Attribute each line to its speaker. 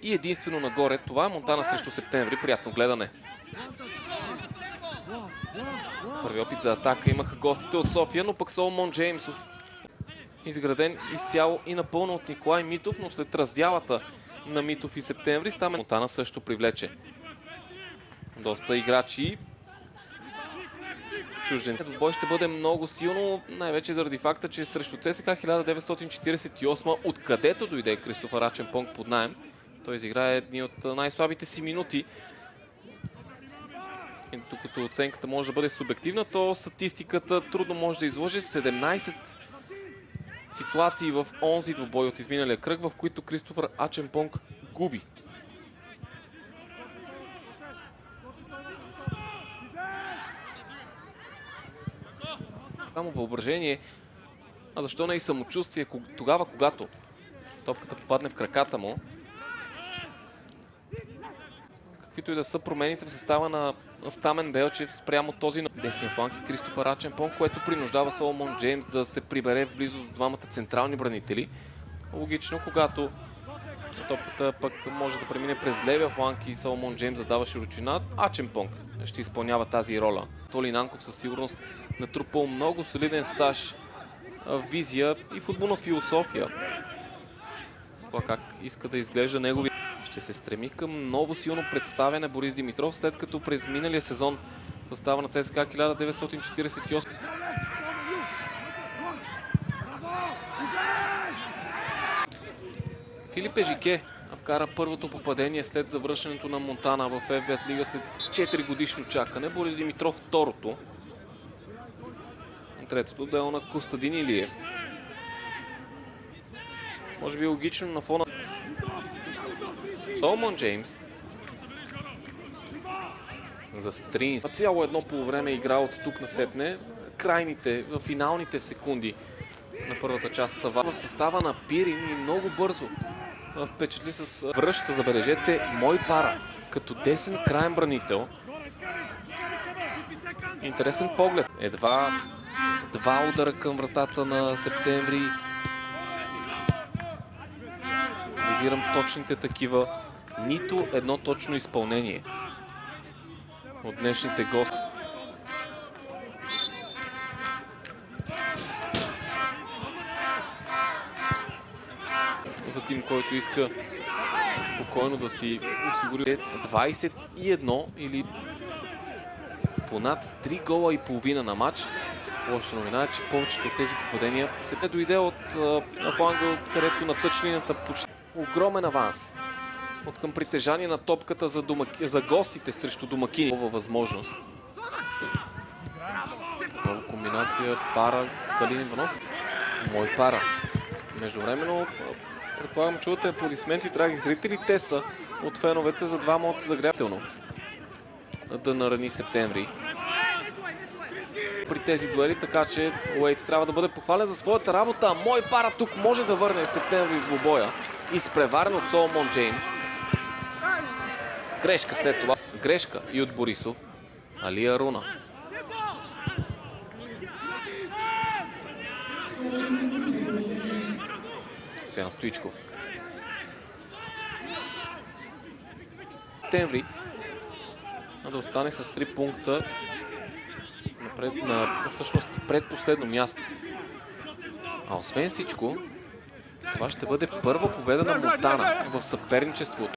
Speaker 1: И единствено нагоре. Това е Монтана срещу Септември. Приятно гледане. Първи опит за атака имаха гостите от София, но пък Соломон Джеймс изграден изцяло и напълно от Николай Митов, но след раздялата на Митов и Септември става Монтана също привлече доста играчи. Чужденцът бой ще бъде много силно, най-вече заради факта, че срещу ЦСК 1948, откъдето дойде Кристофър Аченпонг под наем. Той изиграе едни от най-слабите си минути. И докато оценката може да бъде субективна, то статистиката трудно може да излъже. 17 ситуации в онзи двубой от изминалия кръг, в които Кристофър Аченпонг губи. Само въображение, а защо не и самочувствие тогава, когато топката попадне в краката му. Каквито и да са промените в състава на Стамен Белчев спрямо този на десния фланг и Кристофър Аченпонг, което принуждава Соломон Джеймс да се прибере в близост до двамата централни бранители. Логично, когато топката пък може да премине през левия фланг и Соломон Джеймс задава широчина, Аченпонг ще изпълнява тази роля. Толи Нанков със сигурност натрупал много солиден стаж, визия и футболна философия. Това как иска да изглежда негови. Ще се стреми към ново силно представяне Борис Димитров, след като през миналия сезон състава на ЦСКА 1948. Филип Ежике вкара първото попадение след завръщането на Монтана в ФБ лига след 4 годишно чакане. Борис Димитров второто. Третото дело на Костадин Илиев. Може би логично на фона Соломон Джеймс за Стринс. Цяло едно полувреме игра от тук насетне. Крайните, финалните секунди на първата част са в състава на Пирин и много бързо впечатли с връща, забележете, Мой Пара като десен краен бранител. Интересен поглед. Едва два удара към вратата на Септември. Визирам точните такива. Нито едно точно изпълнение от днешните гости. За тим, който иска спокойно да си осигури 21 или понад 3 гола и половина на матч. Лошата новина е, че повечето от тези попадения се дойде от фланга, където на тъчлинията почти огромен аванс от към притежание на топката за гостите срещу домакини. Нова възможност. Нова комбинация Пара, Калин Иванов. Мой Пара. Междувременно, предполагам, чувате аплодисменти, драги зрители. Те са от феновете за двама от загрявателно да нарани Септември при тези дуели, така че Уейт трябва да бъде похвален за своята работа. Мой Пара тук може да върне Септември в двубоя. Изпреварен от Соломон Джеймс. Грешка след това. Грешка и от Борисов. Алия Руна. Стоян Стоичков. Септември да остане с 3 пункта всъщност предпоследно място. А освен всичко, това ще бъде първа победа на Монтана в съперничеството.